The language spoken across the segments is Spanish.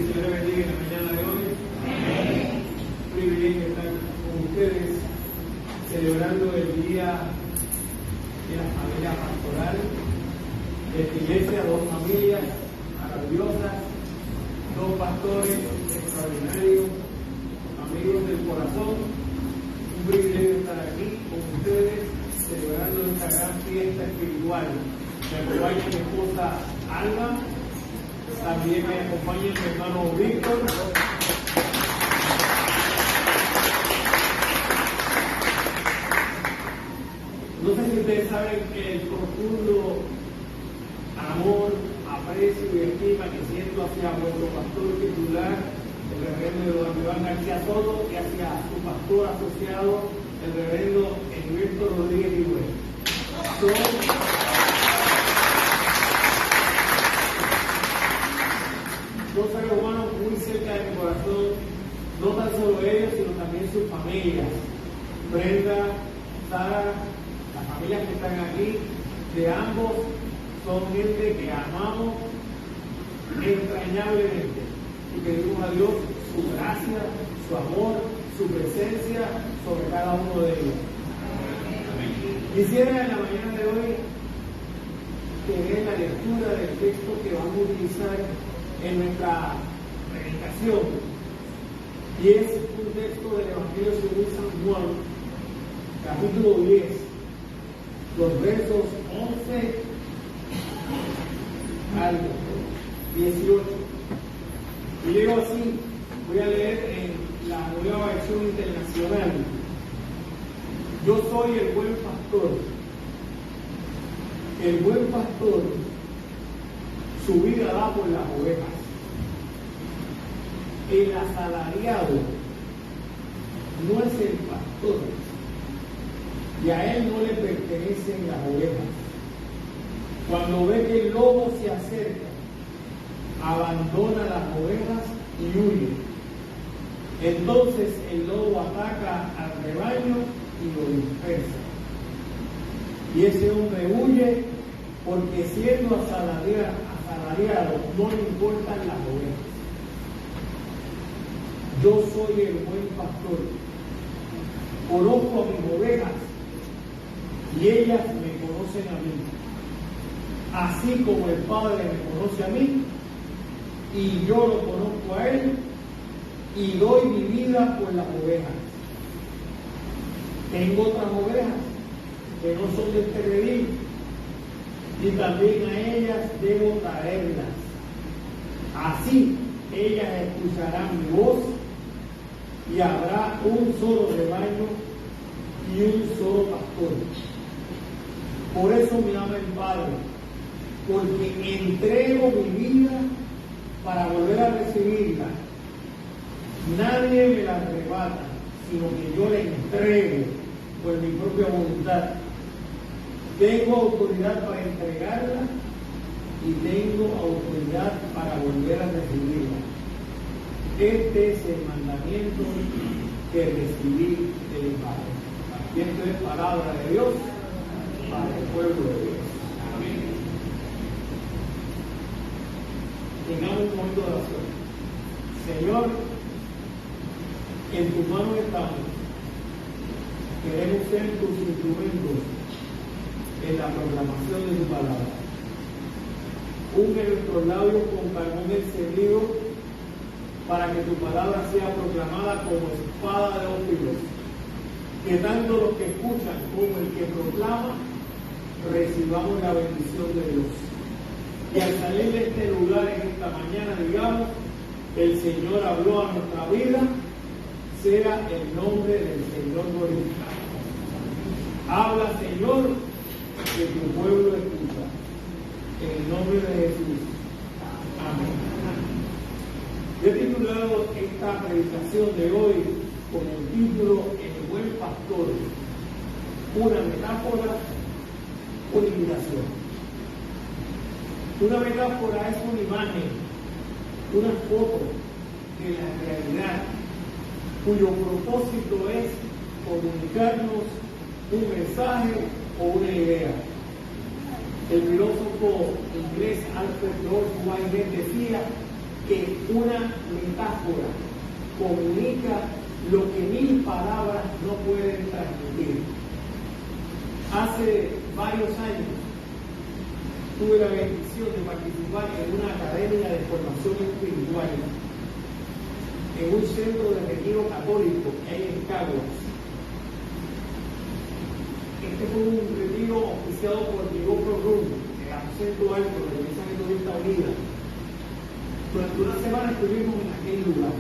se les bendiga en la mañana de hoy. Amén. Un privilegio estar con ustedes celebrando el día de la familia pastoral de esta iglesia, dos familias maravillosas, dos pastores extraordinarios, amigos del corazón. Un privilegio estar aquí con ustedes celebrando esta gran fiesta espiritual. Me acompaña mi esposa Alba, también me acompaña mi hermano Víctor. No sé si ustedes saben el profundo amor, aprecio y estima que siento hacia vuestro pastor titular, el reverendo don Iván García Soto, y hacia su pastor asociado, el reverendo Heriberto Rodríguez Higüey. Son seres humanos muy cerca de mi corazón, no tan solo ellos, sino también sus familias. Brenda, Sara, las familias que están aquí, de ambos, son gente que amamos entrañablemente y pedimos a Dios su gracia, su amor, su presencia sobre cada uno de ellos. Quisiera en la mañana de hoy tener la lectura del texto que vamos a utilizar en nuestra predicación, y es un texto del Evangelio según San Juan, capítulo 10, los versos 11 al 18. Y leo así, voy a leer en la nueva versión internacional. Yo soy el buen pastor. El buen pastor su vida da por las ovejas. El asalariado no es el pastor, y a él no le pertenecen las ovejas. Cuando ve que el lobo se acerca, abandona las ovejas y huye. Entonces el lobo ataca al rebaño y lo dispersa. Y ese hombre huye porque siendo asalariado no le importan las ovejas. Yo soy el buen pastor. Conozco a mis ovejas y ellas me conocen a mí. Así como el Padre me conoce a mí y yo lo conozco a él y doy mi vida por las ovejas. Tengo otras ovejas que no son de este redil, y también a ellas debo traerlas. Así ellas escucharán mi voz y habrá un solo rebaño y un solo pastor. Por eso me ama el Padre, porque entrego mi vida para volver a recibirla. Nadie me la arrebata, sino que yo la entrego por mi propia voluntad. Tengo autoridad para entregarla y tengo autoridad para volver a recibirla. Este es el mandamiento que recibí de mi Padre. Y esto es palabra de Dios para el pueblo de Dios. Amén. Tengamos un momento de oración. Señor, en tus manos estamos. Queremos ser tus instrumentos en la proclamación de tu palabra. Unge nuestros labios con carbón encendido para que tu palabra sea proclamada como espada de dos filos. Que tanto los que escuchan como el que proclama recibamos la bendición de Dios. Y al salir de este lugar en esta mañana digamos, el Señor habló a nuestra vida, sea el nombre del Señor glorificado. Habla, Señor, que tu pueblo escucha. En el nombre de Jesús. Amén. Yo he titulado esta predicación de hoy con el título El buen pastor, una metáfora, una invitación. Una metáfora es una imagen, una foto de la realidad, cuyo propósito es comunicarnos un mensaje o una idea. El filósofo inglés Alfred North Whitehead decía que una metáfora comunica lo que 1000 palabras no pueden transmitir. Hace varios años tuve la bendición de participar en una academia de formación espiritual en un centro de retiro católico que hay en Caguas. Este fue un retiro auspiciado por Diego Prorum, el aposento alto de la Iglesia Metodista Unida. Durante una semana estuvimos en aquel lugar.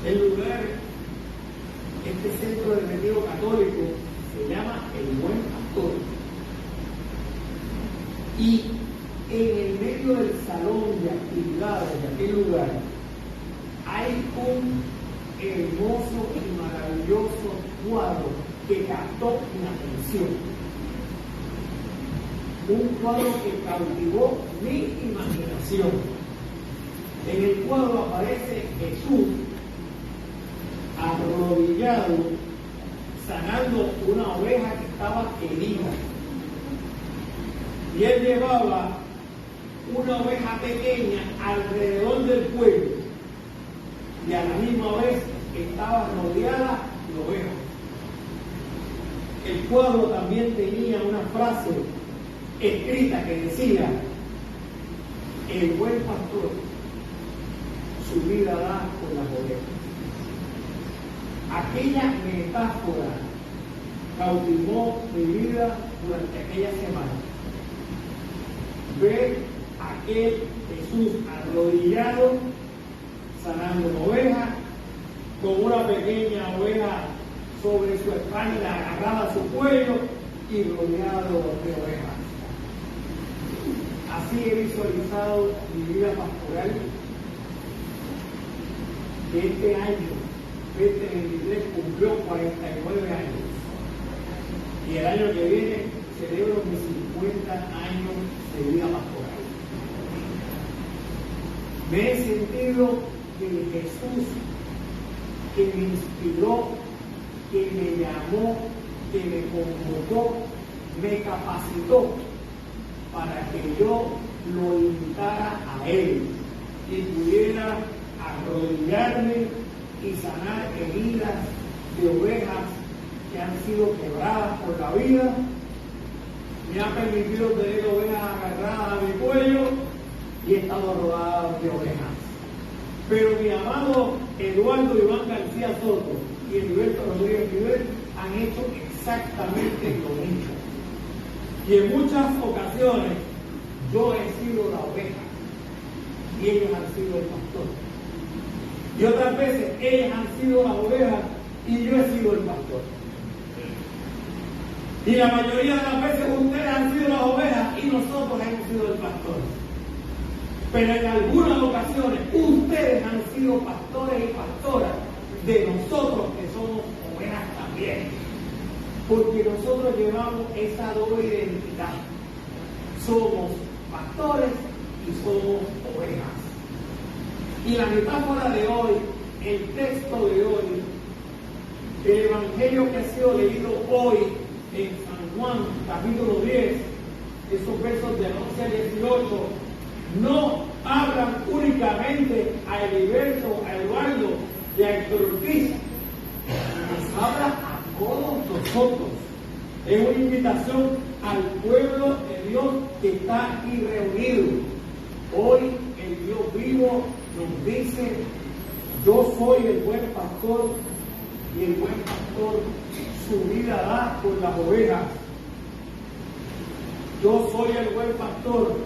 El lugar, este centro de retiro católico, se llama El Buen Pastor. Y en el medio del salón de actividades de aquel lugar hay un hermoso y maravilloso cuadro que captó mi atención. Un cuadro que cautivó mi imaginación. En el cuadro aparece Jesús arrodillado, sanando una oveja que estaba herida. Y él llevaba una oveja pequeña alrededor del cuello y a la misma vez estaba rodeada de ovejas. El cuadro también tenía una frase escrita que decía: el buen pastor su vida da por las ovejas. Aquella metáfora cautivó mi vida durante aquella semana. Ver aquel Jesús arrodillado, sanando una oveja, con una pequeña oveja sobre su espalda, agarrada a su cuello y rodeado de ovejas. Así he visualizado mi vida pastoral, que este año 2023 cumplió 49 años y el año que viene celebro mis 50 años de vida pastoral. Me he sentido que Jesús, que me inspiró, que me llamó, que me convocó, me capacitó para que yo lo invitara a Él y pudiera arrodillarme y sanar heridas de ovejas que han sido quebradas por la vida. Me ha permitido tener ovejas agarradas a mi cuello y he estado rodeado de ovejas. Pero mi amado Eduardo Iván García Soto y Heriberto Rodríguez Fidel han hecho exactamente lo mismo. Y en muchas ocasiones yo he sido la oveja y ellos han sido el pastor. Y otras veces ellas han sido las ovejas y yo he sido el pastor. Y la mayoría de las veces ustedes han sido las ovejas y nosotros hemos sido el pastor. Pero en algunas ocasiones ustedes han sido pastores y pastoras de nosotros que somos ovejas también. Porque nosotros llevamos esa doble identidad. Somos pastores y somos ovejas. Y la metáfora de hoy, el texto de hoy, el evangelio que ha sido leído hoy en San Juan, capítulo 10, esos versos del 11 al 18, no hablan únicamente a Heriberto, a Eduardo y a Héctor Ortiz, nos habla a todos nosotros. Es una invitación al pueblo de Dios que está aquí reunido. Hoy el Dios vivo nos dice: yo soy el buen pastor y el buen pastor su vida da por las ovejas. Yo soy el buen pastor,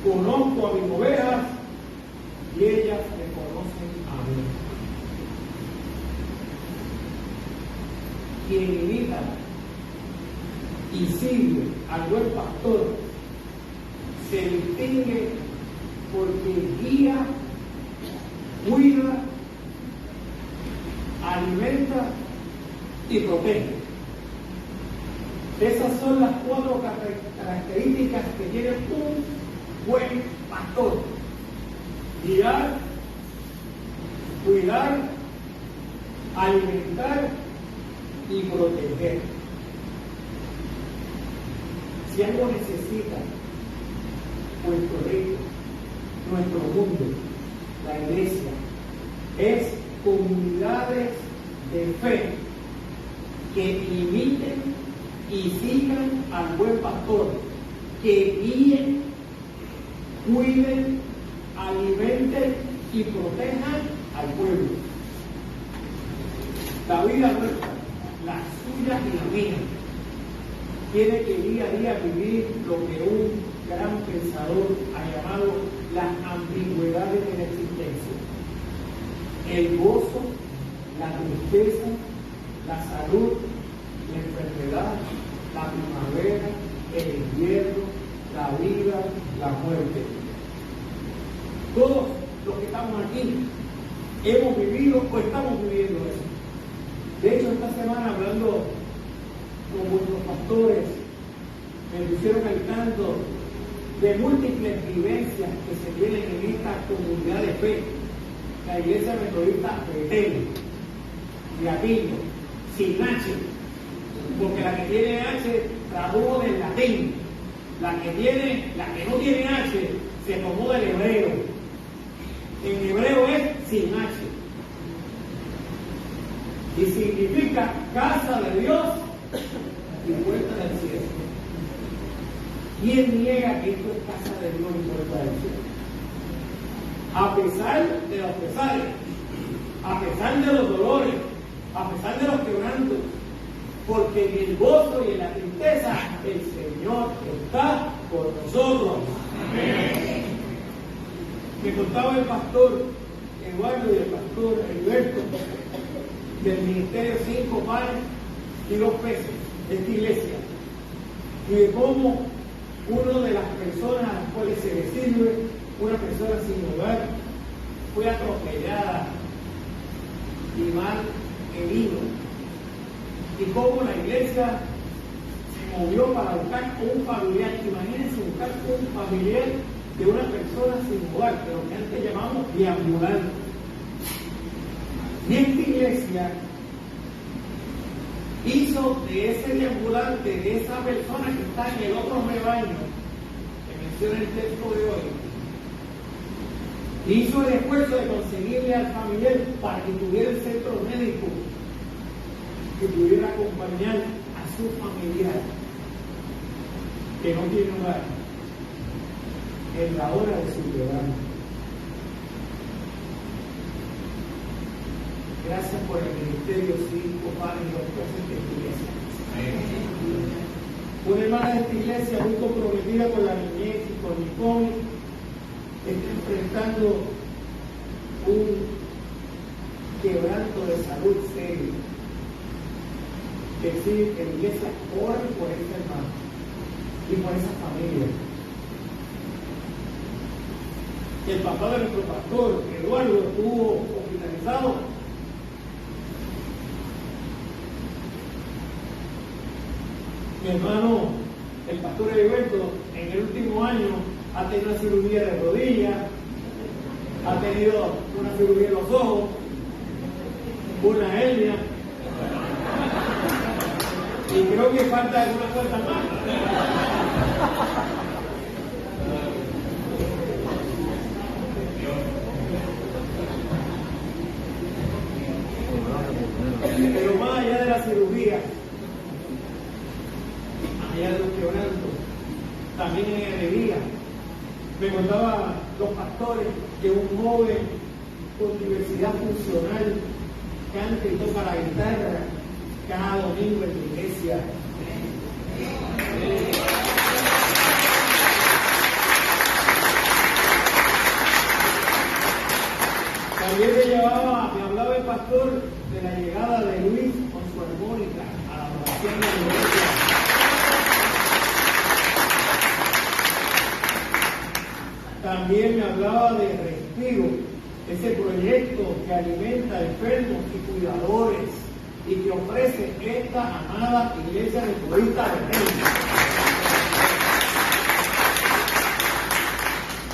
conozco a mis ovejas y ellas me conocen a mí. Quien imita y sigue al buen pastor se distingue porque guía, cuida, alimenta y protege. Esas son las 4 características que tiene un buen pastor: guiar, cuidar, alimentar y proteger. Si algo necesita Puerto Rico, nuestro mundo, la iglesia, es comunidades de fe que imiten y sigan al buen pastor, que guíen, cuiden, alimenten y protejan al pueblo. La vida nuestra, la suya y la mía, tiene que día a día vivir lo que un gran pensador ha llamado las ambigüedades de la existencia: el gozo, la tristeza, la salud, la enfermedad, la primavera, el invierno, la vida, la muerte. Todos los que estamos aquí hemos vivido o estamos viviendo eso. De hecho, esta semana, hablando con vuestros pastores, me pusieron al tanto de múltiples vivencias que se tienen en esta comunidad de fe, la Iglesia Metodista Betel, de Aquino, sin H, porque la que tiene H tradujo del latín, la que no tiene H se tomó del hebreo. En hebreo es sin H y significa casa de Dios y puerta del cielo. ¿Quién niega que esto es casa de Dios y puerta del cielo? A pesar de los pesares, a pesar de los dolores, a pesar de los quebrantos, porque en el gozo y en la tristeza el Señor está con nosotros. Amén. Me contaba el pastor Eduardo y el pastor Heriberto del Ministerio 5 Panes y 2 Peces de esta iglesia, y de cómo una de las personas a las cuales se le sirve, una persona sin hogar, fue atropellada y mal herido, y cómo la iglesia se movió para buscar un familiar. Imagínense buscar un familiar de una persona sin hogar, de lo que antes llamamos deambulante. Y esta iglesia hizo de ese deambulante, de esa persona que está en el otro rebaño que menciona el texto de hoy, hizo el esfuerzo de conseguirle al familiar para que tuviera el centro médico, que pudiera acompañar a su familiar que no tiene hogar en la hora de su quebranto. Gracias por el Ministerio 5 Panes y 2 Peces de esta iglesia. Una hermana de esta iglesia muy comprometida con la niñez y con el cómic está enfrentando un quebranto de salud serio. Decir que la iglesia ora por esta hermana y por esa familia. El papá de nuestro pastor Eduardo estuvo hospitalizado. Mi hermano, el pastor Heriberto, en el último año ha tenido una cirugía de rodilla, ha tenido una cirugía en los ojos, una hernia, y creo que falta algunas cosas más. Pero más allá de la cirugía, allá de los quebrantos, también en alegría. Me contaban los pastores que un joven con diversidad funcional canta y toca la guitarra cada domingo en la iglesia. También me hablaba el pastor de la llegada de Luis con su armónica a la adoración de la iglesia. También me hablaba de Respiro, ese proyecto que alimenta a enfermos y cuidadores y que ofrece esta amada iglesia metodista de México.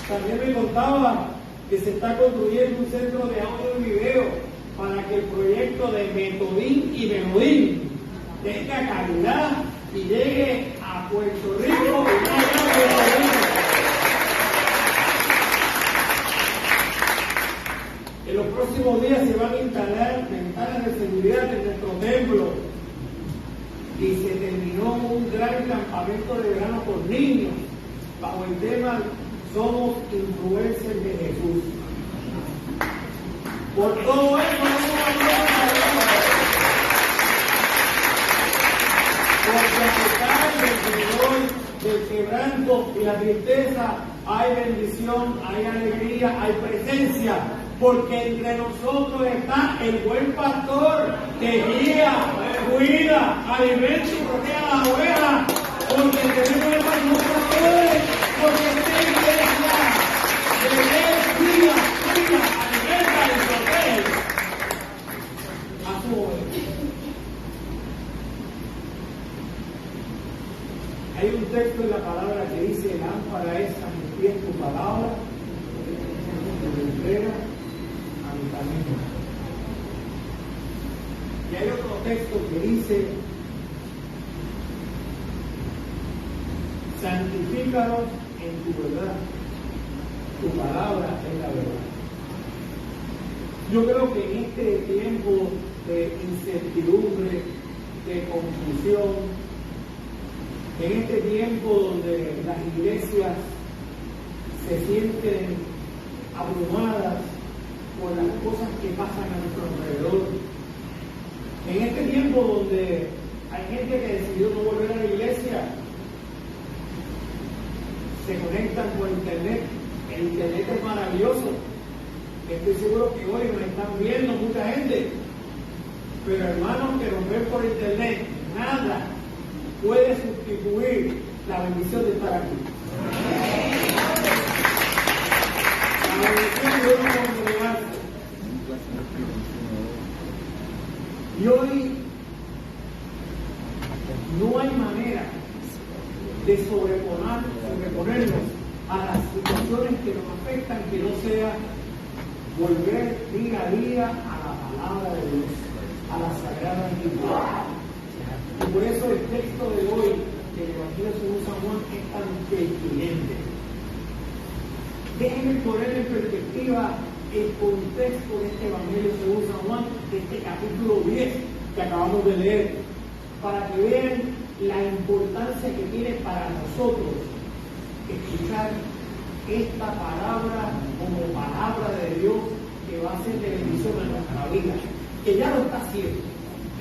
También me contaba que se está construyendo un centro de audio y video para que el proyecto de Metodín y Menudín tenga calidad y llegue a Puerto Rico y no allá a Puerto Rico. próximos días se van a instalar ventanas de seguridad en nuestro templo. Y se terminó un gran campamento de verano por niños bajo el tema Somos influencers de Jesús. Por todo eso vamos a hablar porque a pesar del quebranto y la tristeza hay bendición, hay alegría, hay presencia, porque entre nosotros está el buen pastor que guía, cuida, alimenta y protege a las ovejas, porque tenemos hermanos pastores, porque esta iglesia guía, cuida, alimenta y protege a su oveja. Hay un texto en la palabra que dice: lámpara es a mis pies tu palabra, que me entrega a mi camino. Y hay otro texto que dice: santifícalos en tu verdad, tu palabra es la verdad. Yo creo que en este tiempo de incertidumbre, de confusión, en este tiempo donde las iglesias se sienten abrumadas por las cosas que pasan a nuestro alrededor, en este tiempo donde hay gente que decidió no volver a la iglesia, se conectan por internet. El internet es maravilloso. Estoy seguro que hoy nos están viendo mucha gente, pero hermanos que nos ven por internet, nada puede sustituir la bendición de estar aquí. La bendición de una congregarse. Y hoy no hay manera de sobreponernos a las situaciones que nos afectan, que no sea volver día a día a la palabra de Dios, a la Sagrada Escritura. Y por eso el texto de hoy del Evangelio según San Juan es tan pertinente. Déjenme poner en perspectiva el contexto de este Evangelio según San Juan, de este capítulo 10 que acabamos de leer, para que vean la importancia que tiene para nosotros escuchar esta palabra como palabra de Dios que va a ser de bendición a nuestra vida, que ya lo está haciendo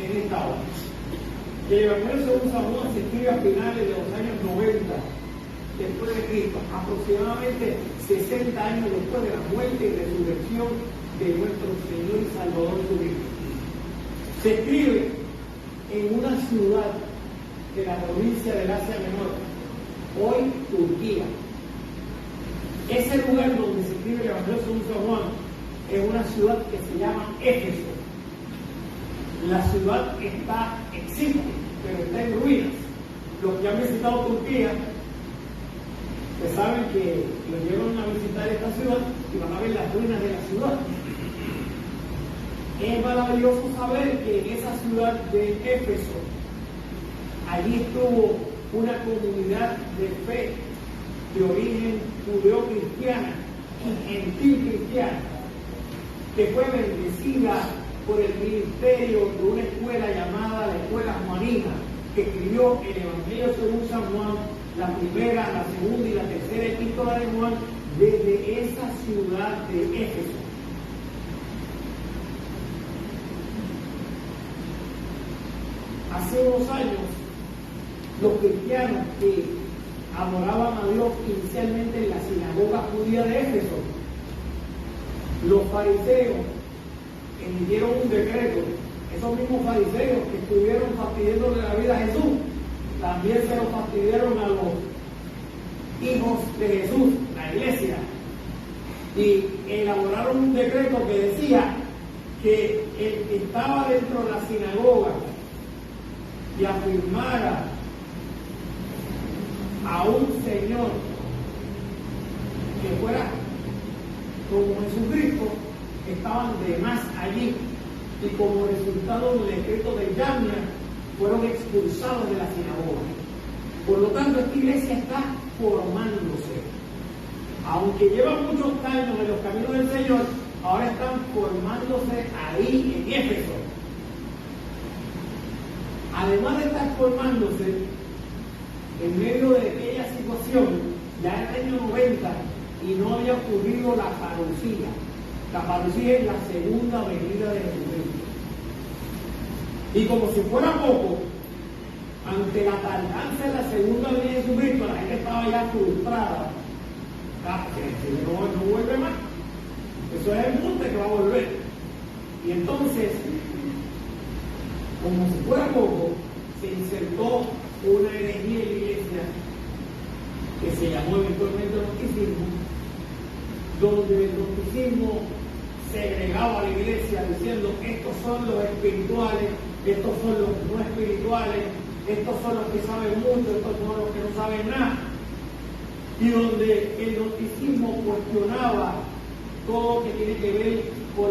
en esta hora. El Evangelio según San Juan se escribe a finales de los años 90 después de Cristo, aproximadamente 60 años después de la muerte y resurrección de nuestro Señor y Salvador Jesucristo. Se escribe en una ciudad de la provincia del Asia Menor, hoy Turquía. Ese lugar donde se escribe el Evangelio según San Juan es una ciudad que se llama Éfeso. La ciudad existe, pero está en ruinas. Los que han visitado Turquía, pues saben que los llevan a visitar esta ciudad y van a ver las ruinas de la ciudad. Es maravilloso saber que en esa ciudad de Éfeso, allí estuvo una comunidad de fe de origen judeo-cristiana y gentil cristiana, que fue bendecida por el ministerio de una escuela llamada la Escuela Juanina, que escribió el Evangelio según San Juan, la primera, la segunda y la tercera epístola de Juan, desde esa ciudad de Éfeso. Hace unos años, los cristianos que adoraban a Dios inicialmente en la sinagoga judía de Éfeso, los fariseos emitieron un decreto. Esos mismos fariseos que estuvieron fastidiándole la vida a Jesús, también se lo fastidiaron a los hijos de Jesús, la iglesia, y elaboraron un decreto que decía que el que estaba dentro de la sinagoga y afirmara a un Señor que fuera como Jesucristo, estaban de más allí, y como resultado del decreto de Yamnia fueron expulsados de la sinagoga. Por lo tanto, esta iglesia está formándose. Aunque lleva muchos años en los caminos del Señor, ahora están formándose ahí en Éfeso. Además de estar formándose, en medio de aquella situación, ya en el año 90, y no había ocurrido la parucía. La parucía es la segunda venida de Jesucristo. Y como si fuera poco, ante la tardanza de la segunda venida de Jesucristo, la gente estaba ya frustrada. No vuelve más. Eso es el monte que va a volver. Y entonces, como si fuera poco, se insertó una herejía en la iglesia que se llamó eventualmente gnosticismo, donde el gnosticismo segregaba a la iglesia diciendo: estos son los espirituales, estos son los no espirituales, estos son los que saben mucho, estos son los que no saben nada. Y donde el gnosticismo cuestionaba todo lo que tiene que ver con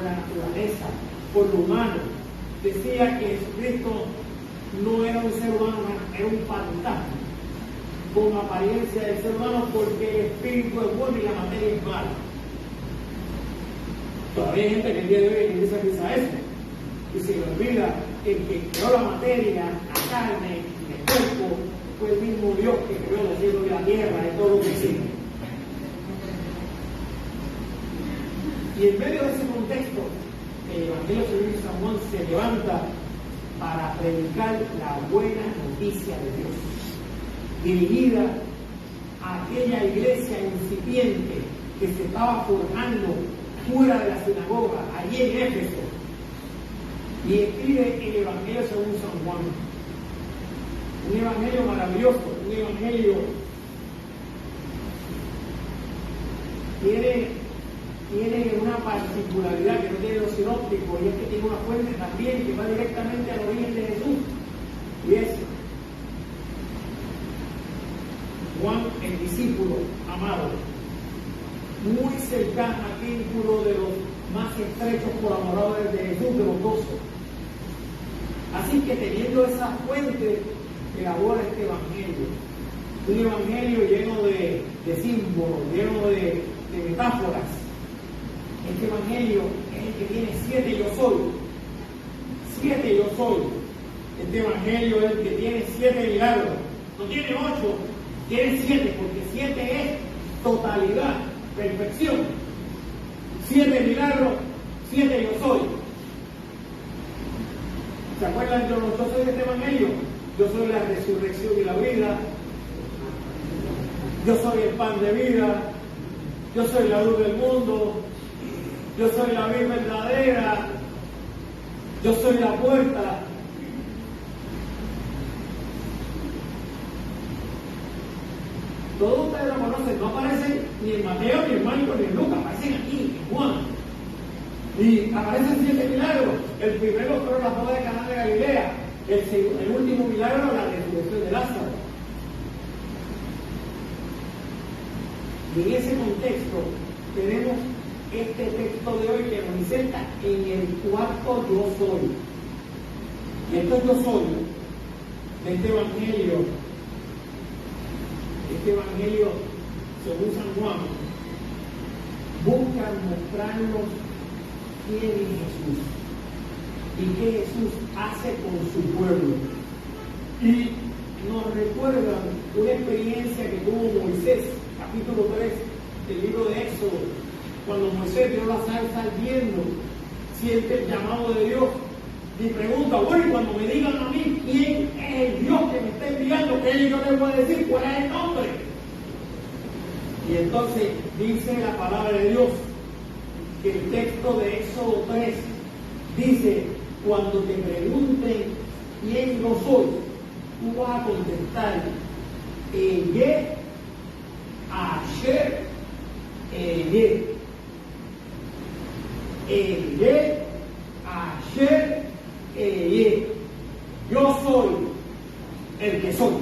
la naturaleza, con lo humano. Decía que Jesucristo no era un ser humano, era un fantasma, con apariencia de ser humano, porque el espíritu es bueno y la materia es mala. Todavía hay gente que el día de hoy en esa piensa eso, y se le olvida que el que creó la materia, la carne y el cuerpo fue el mismo Dios que creó los cielos y la tierra y todo lo que existe. Y en medio de ese contexto, el Evangelio según San Juan se levanta para predicar la buena noticia de Dios, dirigida a aquella iglesia incipiente que se estaba forjando fuera de la sinagoga, allí en Éfeso. Y escribe el Evangelio según San Juan. Un evangelio maravilloso, un evangelio tiene una particularidad que no tiene los sinópticos, y es que tiene una fuente también que va directamente al origen de Jesús, y es Juan, el discípulo amado, muy cercano al vínculo de los más estrechos colaboradores de Jesús, de los 12. Así que teniendo esa fuente, elabora este evangelio, un evangelio lleno de símbolos, lleno de metáforas. Este evangelio es el que tiene 7 yo soy. 7 yo soy. Este evangelio es el que tiene 7 milagros. No tiene 8, tiene 7, porque 7 es totalidad, perfección. 7 milagros, 7 yo soy. ¿Se acuerdan de los yo soy de este evangelio? Yo soy la resurrección y la vida. Yo soy el pan de vida. Yo soy la luz del mundo. Yo soy la vida verdadera. Yo soy la puerta. Todos ustedes lo conocen, no aparecen ni en Mateo, ni en Marcos, ni en Lucas, aparecen aquí, en Juan. Y aparecen 7 milagros. El primero fueron las bodas de Caná de Galilea. El último milagro, la resurrección de Lázaro. Y en ese contexto tenemos este texto de hoy que nos inserta en el cuarto yo soy. Y esto yo soy de este evangelio según San Juan, buscan mostrarnos quién es Jesús y qué Jesús hace con su pueblo. Y nos recuerdan una experiencia que tuvo Moisés, capítulo 3 del libro de Éxodo, cuando Moisés vio la zarza ardiendo, siente el llamado de Dios y pregunta: bueno, y cuando me digan a mí quién es el Dios que me está enviando, ¿qué yo les voy a decir? ¿Cuál es el nombre? Y entonces dice la palabra de Dios, que el texto de Éxodo 3 dice: cuando te pregunten quién yo soy, tú vas a contestar: Eye, Asher, Eye. Eye, Asher, Eye. Yo soy el que soy.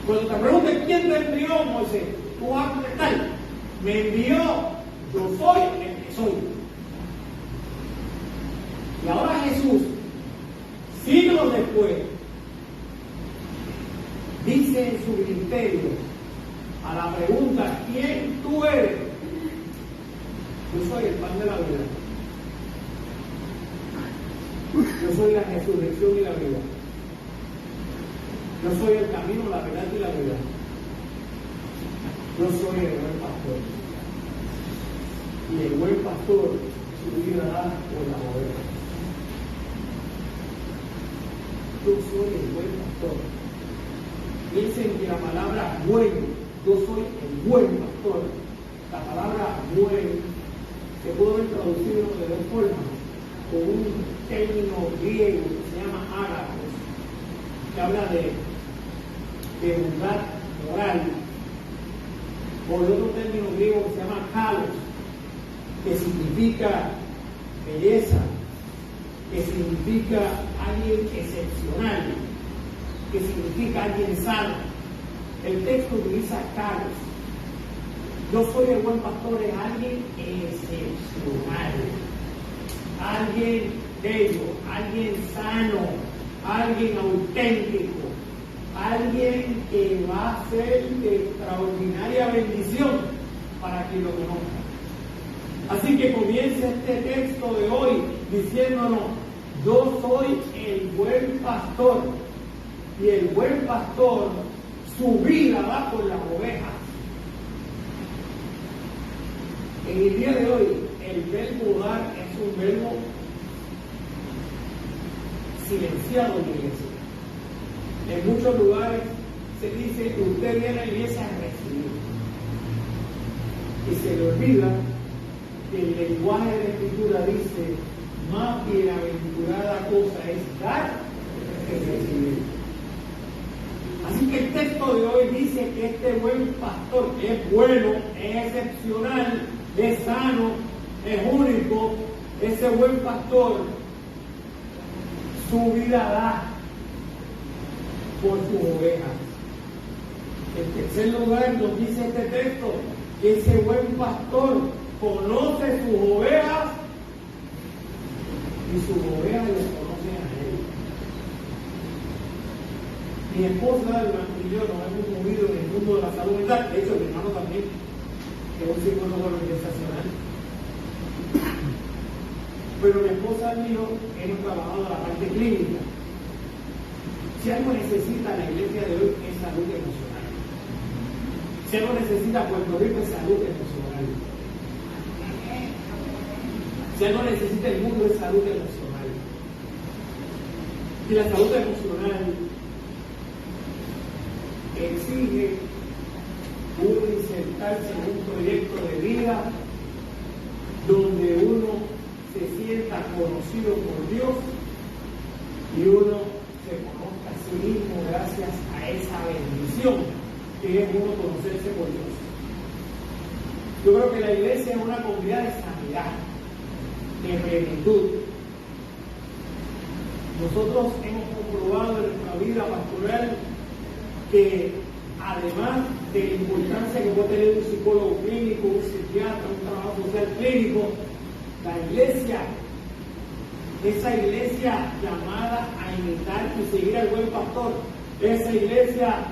Cuando te pregunten quién te envió, Moisés, tú vas a contestar: me envió, yo soy el que soy. Y ahora Jesús, siglos después, dice en su ministerio a la pregunta, ¿quién tú eres? Yo soy el pan de la vida. Yo soy la resurrección y la vida. Yo soy el camino, la verdad y la vida. Yo soy el buen pastor. Y el buen pastor su vida da por las ovejas. Yo soy el buen pastor. Piensen que la palabra bueno, yo soy el buen pastor. La palabra bueno se puede haber traducido de dos formas, con un término griego que se llama ágathos, que habla de bondad moral, por otro término griego que se llama kalos, que significa belleza, que significa alguien excepcional, que significa alguien sano. El texto utiliza kalos. Yo soy el buen pastor, es alguien excepcional, alguien bello, alguien sano, alguien auténtico, alguien que va a ser de extraordinaria bendición para quien lo conozca. Así que comienza este texto de hoy diciéndonos, yo soy el buen pastor, y el buen pastor su vida va por las ovejas. En el día de hoy, el verbo dar es un verbo silenciado en la iglesia. En muchos lugares se dice que usted viene a la iglesia a recibir. Y se le olvida que el lenguaje de la Escritura dice, más bienaventurada cosa es dar que recibir. Así que el texto de hoy dice que este buen pastor es bueno, es excepcional, es sano, es único. Ese buen pastor su vida da por sus ovejas. En tercer lugar nos dice este texto que ese buen pastor conoce sus ovejas y sus ovejas le conocen a él. Mi esposa y yo nos hemos movido en el mundo de la salud mental, de hecho mi hermano también, que es un psicólogo organizacional. Pero mi esposa y yo hemos trabajado la parte clínica. Si algo necesita la iglesia de hoy es salud emocional. Si algo necesita Puerto Rico es salud emocional. Si algo necesita el mundo es salud emocional. Y la salud emocional exige uno insertarse en un proyecto de vida donde uno se sienta conocido por Dios y uno se conozca a sí mismo gracias a esa bendición que es uno conocerse por Dios. Yo creo que la iglesia es una comunidad de sanidad, de plenitud. Nosotros hemos comprobado en nuestra vida pastoral que además de la importancia que puede tener un psicólogo clínico, un psiquiatra, un trabajo social clínico, la iglesia, esa iglesia llamada a imitar y seguir al buen pastor, esa iglesia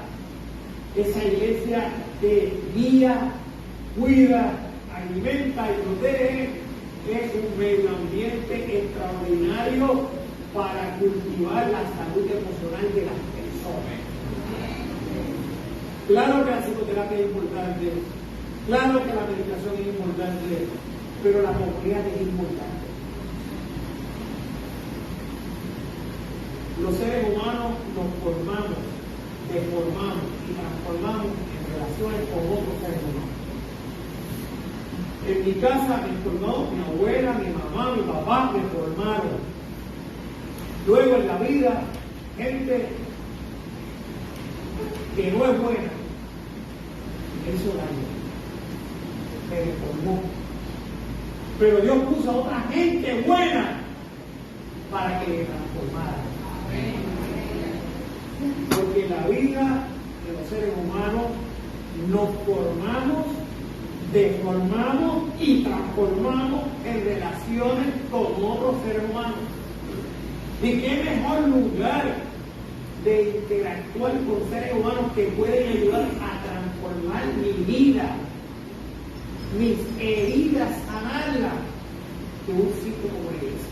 que guía, cuida, alimenta y protege, es un medio ambiente extraordinario para cultivar la salud emocional de las personas. Claro que la psicoterapia es importante, claro que la medicación es importante, pero la comunidad es importante. Los seres humanos nos formamos, deformamos y transformamos en relaciones con otros seres humanos. En mi casa me formó mi abuela, mi mamá, mi papá, me formaron. Luego en la vida, gente que no es buena, me hizo daño, me deformó. Pero Dios puso a otra gente buena para que le transformara. Porque en la vida de los seres humanos nos formamos, deformamos y transformamos en relaciones con otros seres humanos. ¿Y qué mejor lugar de interactuar con seres humanos que pueden ayudar a transformar mi mi vida, mis heridas, sanarlas, que un sitio como la iglesia.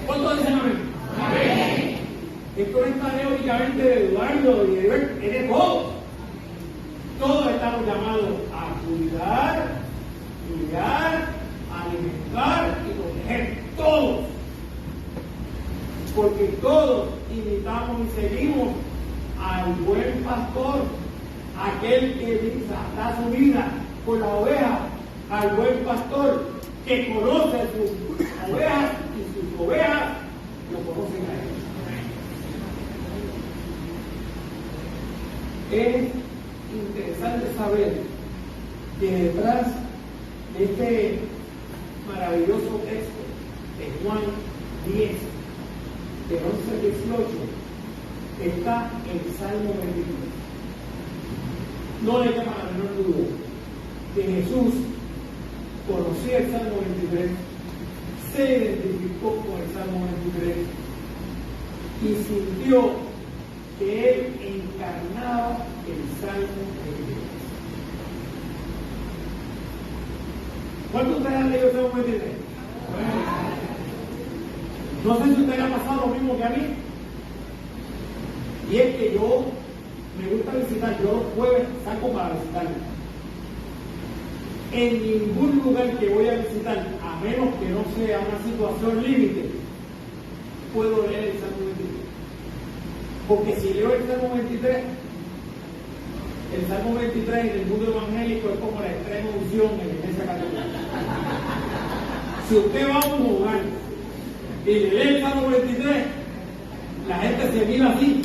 ¿Cuántos dicen amén? Amén. Esto no está teóricamente de Eduardo y de Heriberto, es de todos. Todos estamos llamados a cuidar, criar, alimentar y proteger. Todos. Porque todos imitamos y seguimos al buen pastor, aquel que da su vida por la oveja, al buen pastor que conoce sus ovejas y sus ovejas lo conocen a él. Es interesante saber que detrás de este maravilloso texto de Juan 10, de 11 al 18, está el Salmo 23. No le quepa la menor duda que Jesús conocía el Salmo 23, se identificó con el Salmo 23 y sintió que él encarnaba el Salmo 23. ¿Cuántos de ustedes han leído el Salmo 23? No sé si a usted le ha pasado lo mismo que a mí. Y es que yo me gusta visitar, yo los jueves saco para visitarlo. En ningún lugar que voy a visitar, a menos que no sea una situación límite, puedo leer el Salmo 23. Porque si leo el Salmo 23, el Salmo 23 en el mundo evangélico es como la extrema unción en la iglesia católica. Si usted va a un lugar y le lee el Salmo 23, la gente se mira así,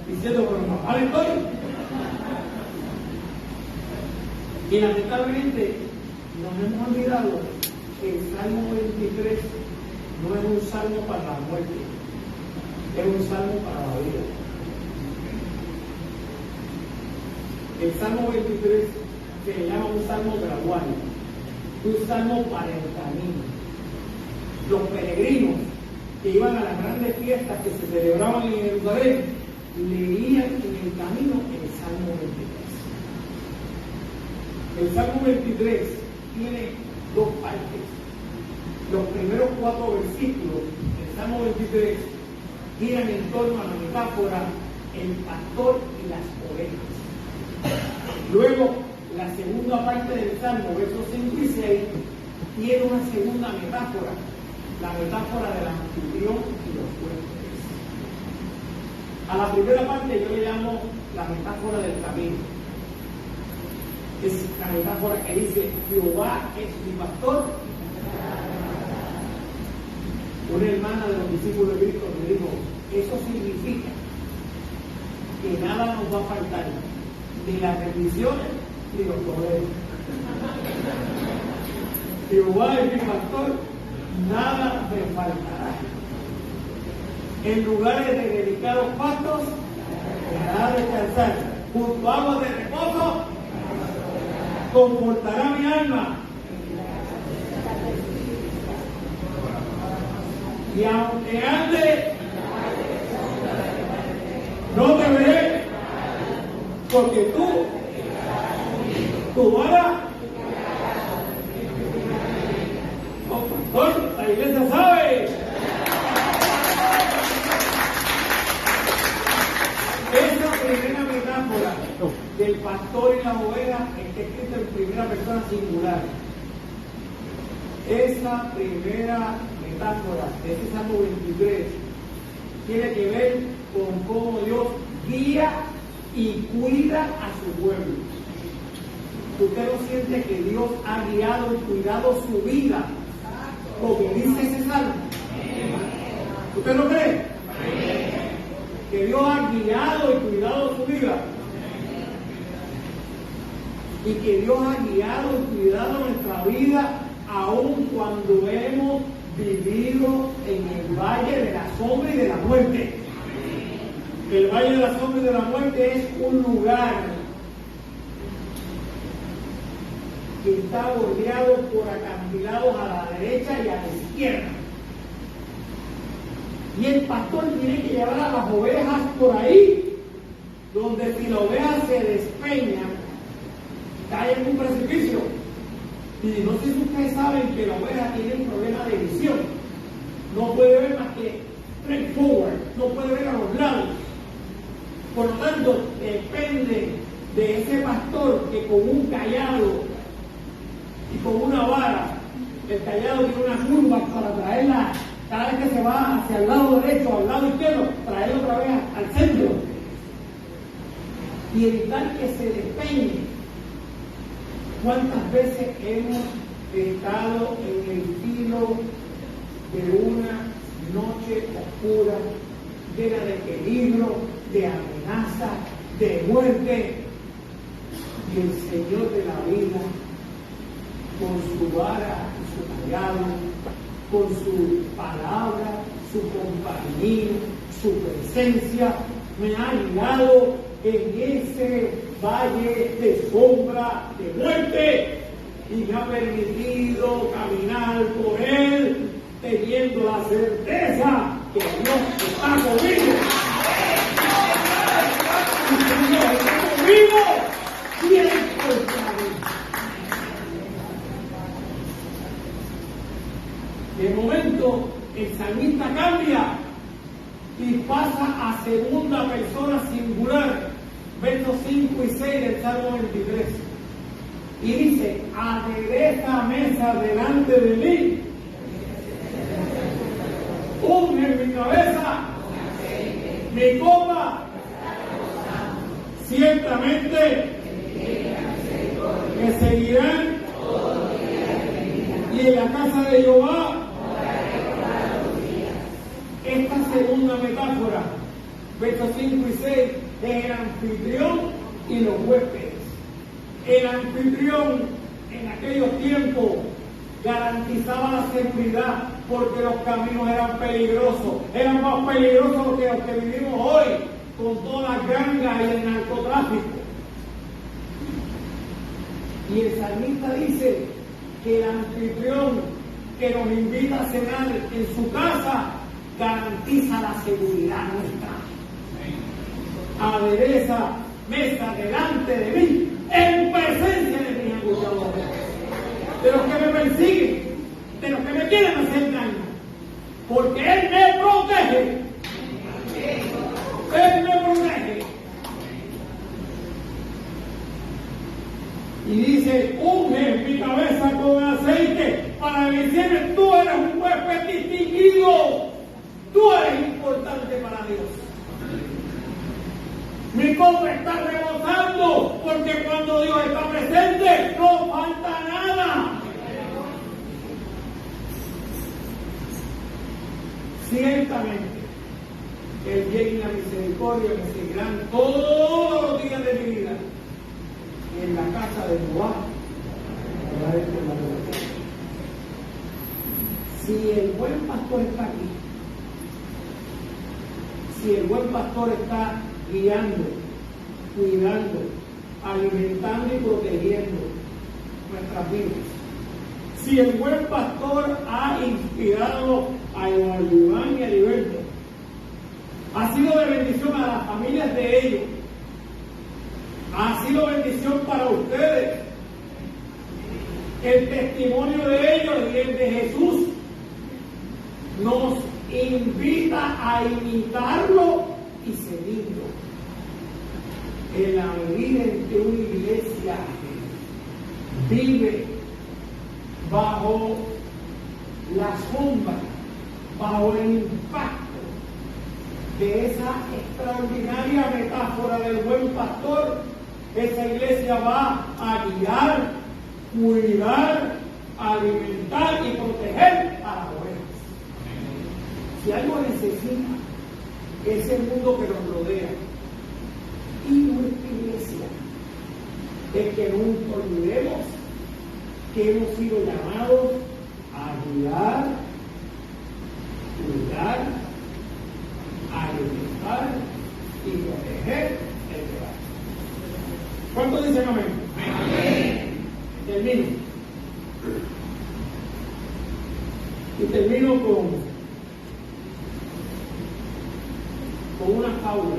diciendo, pero no vale estoy. Y lamentablemente nos hemos olvidado que el Salmo 23 no es un salmo para la muerte, es un salmo para la vida. El Salmo 23 se llama un salmo gradual, un salmo para el camino. Los peregrinos que iban a las grandes fiestas que se celebraban en Jerusalén leían en el camino el Salmo 23. El Salmo 23 tiene dos partes. Los primeros 4 versículos del Salmo 23 giran en torno a la metáfora el pastor y las ovejas. Luego, la segunda parte del Salmo, versos 5 y 6, tiene una segunda metáfora, la metáfora del anfitrión y los huéspedes. A la primera parte yo le llamo la metáfora del camino. Es la metáfora que dice, Jehová es mi pastor. Una hermana de los discípulos de Cristo me dijo, eso significa que nada nos va a faltar, ni las bendiciones ni los problemas. Jehová es mi pastor, nada me faltará. En lugares de delicados pastos me hará descansar. Junto a aguas de reposo confortará mi alma. Y aunque ande, no temeré, porque tu vara, pastor, la iglesia sabe. Esa primera metáfora del pastor y la oveja está escrita en primera persona singular. Esa primera metáfora de ese Salmo 23 tiene que ver con cómo Dios guía y cuida a su pueblo. ¿Usted no siente que Dios ha guiado y cuidado su vida? Como dice ese salmo. ¿Usted no cree? Que Dios ha guiado y cuidado su vida. Y que Dios ha guiado y cuidado nuestra vida aun cuando hemos vivido en el valle de la sombra y de la muerte. El valle de la sombra y de la muerte es un lugar que está bordeado por acantilados a la derecha y a la izquierda. Y el pastor tiene que llevar a las ovejas por ahí, donde si la oveja se despeña, cae en un precipicio. Y no sé si ustedes saben que la oveja tiene un problema de visión. No puede ver más que straight forward, no puede ver a los lados. Por lo tanto, depende de ese pastor que con un cayado y con una vara, el cayado tiene una curva para traerla, cada vez que se va hacia el lado derecho o al lado izquierdo, traerla otra vez al centro y evitar que se despeine. ¿Cuántas veces hemos estado en el filo de una noche oscura, llena de peligro, de amenaza, de muerte? Y el Señor de la vida, con su vara y su callado, con su palabra, su compañía, su presencia, me ha guiado en ese valle de sombra de muerte y me ha permitido caminar por él teniendo la certeza que Dios está conmigo. Y si Dios está conmigo, ¿quién contra mí? De momento el salmista cambia y pasa a segunda persona singular, versos 5 y 6 del Salmo 23. Y dice: adereza mesa delante de mí, unge mi cabeza, mi copa, ciertamente me seguirán, y en la casa de Jehová. Esta segunda metáfora, versos 5 y 6, es el anfitrión y los huéspedes. El anfitrión en aquellos tiempos garantizaba la seguridad porque los caminos eran más peligrosos que los que vivimos hoy, con todas las gangas y el narcotráfico. Y el salmista dice que el anfitrión que nos invita a cenar en su casa garantiza la seguridad nuestra. Adereza mesa delante de mí, en presencia de mis acusadores, de los que me persiguen, de los que me quieren hacer daño, porque Él me protege. Él me protege. Y dice: unge mi cabeza con aceite para que siempre tú eres un huésped distinguido. Tú eres importante para Dios. Mi copa está rebosando porque cuando Dios está presente no falta nada. Ciertamente, el bien y la misericordia me seguirán todos los días de mi vida. Y en la casa de Jehová oraré por la vida. Si el buen pastor está aquí, si el buen pastor está guiando, cuidando, alimentando y protegiendo nuestras vidas, si el buen pastor ha inspirado a Iván y a Heriberto, ha sido de bendición a las familias de ellos, ha sido bendición para ustedes, el testimonio de ellos y el de Jesús nos invita a imitarlo y seguirlo. El abrir en que una iglesia vive bajo la sombra, bajo el impacto de esa extraordinaria metáfora del buen pastor, esa iglesia va a guiar, cuidar, alimentar y proteger a las ovejas. Si algo necesita es el mundo que nos rodea y nuestra iglesia, es que nunca olvidemos que hemos sido llamados a guiar, cuidar, alimentar y proteger el rebaño. ¿Cuántos dicen amén? Amén. Termino con una fábula.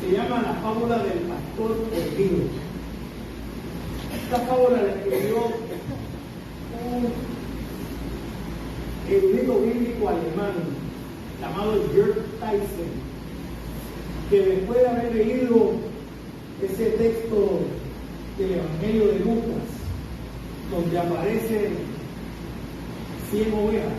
Se llama la fábula del pastor. pastor perdido. Esta fábula la escribió un erudito bíblico alemán llamado Jörg Tyson, que después de haber leído ese texto del Evangelio de Lucas, donde aparecen 100 ovejas,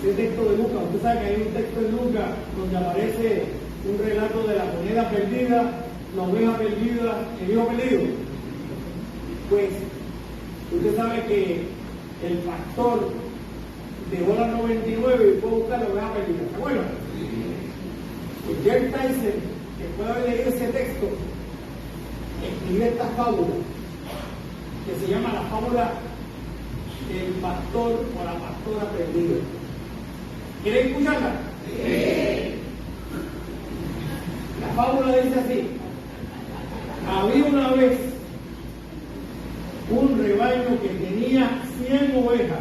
ese texto de Lucas, usted sabe que hay un texto en Lucas donde aparece un relato de la moneda perdida, la oveja perdida, el hijo perdido. Pues usted sabe que el pastor dejó las 99 y fue a buscar la oveja perdida. ¿Se acuerdan? Pues Jörg Tyson, después de haber leído ese texto, escribe esta fábula que se llama la fábula del pastor o la pastora perdida. ¿Quieren escucharla? Sí. La fábula dice así: había una vez un rebaño que tenía 100 ovejas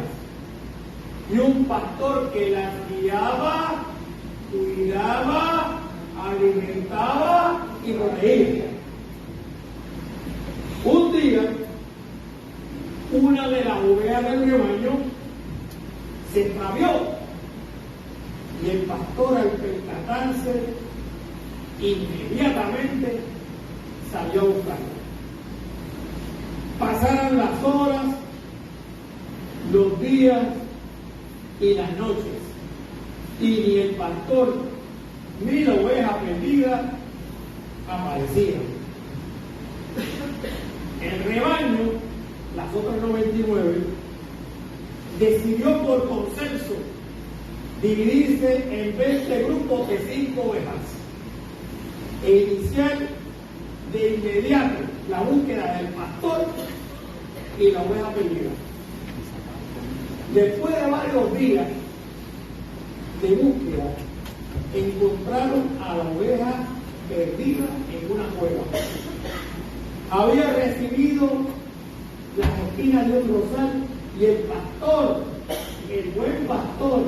y un pastor que las guiaba, cuidaba, alimentaba y protegía. Un día, una de las ovejas del rebaño se extravió y el pastor, al percatarse, inmediatamente salió a buscarla. Pasaron las horas, los días y las noches, y ni el pastor ni la oveja perdida aparecían. El rebaño, las otras 99, decidió por consenso dividirse en 20 grupos de 5 ovejas e iniciar de inmediato la búsqueda del pastor y la oveja perdida. Después de varios días de búsqueda, encontraron a la oveja perdida en una cueva. Había recibido las espinas de un rosal y el pastor, el buen pastor,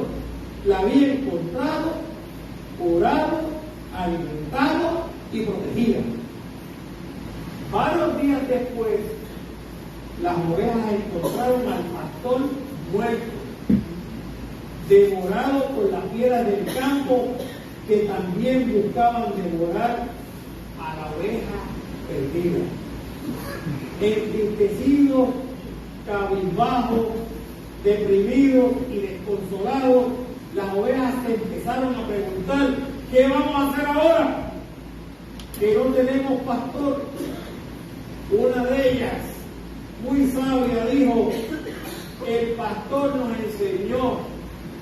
la había encontrado, curado, alimentado y protegido. Varios días después, las ovejas encontraron al pastor muerto, devorado por las fieras del campo que también buscaban devorar a la oveja perdida. Entristecidos, cabizbajos, deprimidos y desconsolados, las ovejas se empezaron a preguntar: ¿qué vamos a hacer ahora? Que no tenemos pastor. Una de ellas, muy sabia, dijo: el pastor nos enseñó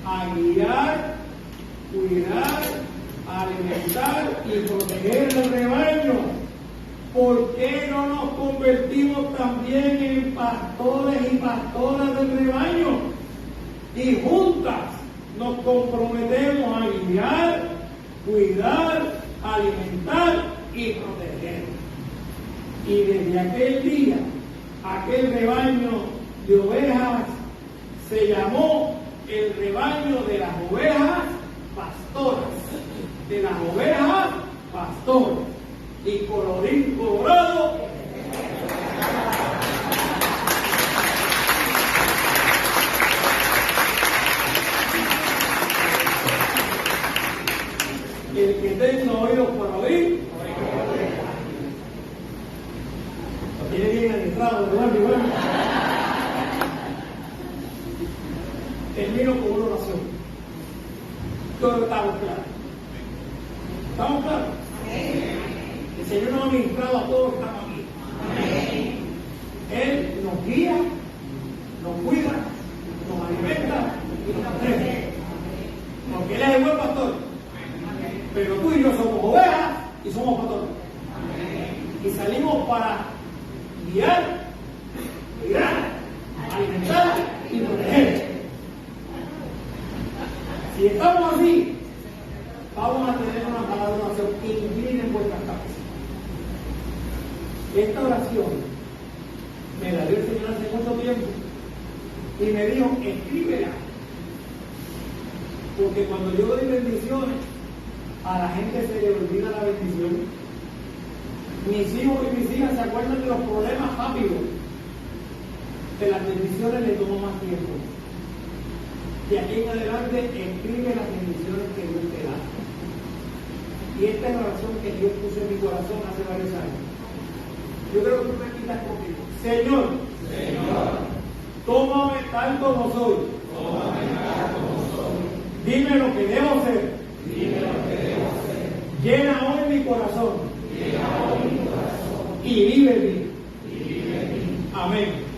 a guiar, cuidar, alimentar y proteger el rebaño. ¿Por qué no nos convertimos también en pastores y pastoras del rebaño? Y juntas nos comprometemos a guiar, cuidar, alimentar y proteger. Y desde aquel día, aquel rebaño de ovejas se llamó el rebaño de las ovejas pastoras. De las ovejas pastoras. Y colorín colorado, el que tenga oídos para oír, lo tiene bien adentrado, ¿verdad, mi hermano? Termino con una oración. Todos estamos claros. ¿Estamos claros? El Señor nos ha ministrado a todos los que estamos aquí. Amén. Él nos guía, nos cuida, nos alimenta y nos protege. Porque Él es el buen pastor. Pero tú y yo somos ovejas y somos pastores. Y salimos para guiar, cuidar, alimentar y proteger. Si estamos así, vamos a tener una palabra de oración. Inclinen vuestras cabezas. Esta oración me la dio el Señor hace mucho tiempo y me dijo: escríbela, porque cuando yo doy bendiciones A la gente se le olvida la bendición. Mis hijos y mis hijas se acuerdan de los problemas rápido. De las bendiciones le tomó más tiempo. De aquí en adelante escribe las bendiciones que Dios te da. Y esta es la oración que Dios puso en mi corazón hace varios años. Yo creo que tú me quitas conmigo. Señor, tómame tal como soy. Dime lo que debo ser. Llena hoy mi corazón. Y vive en mí. Amén.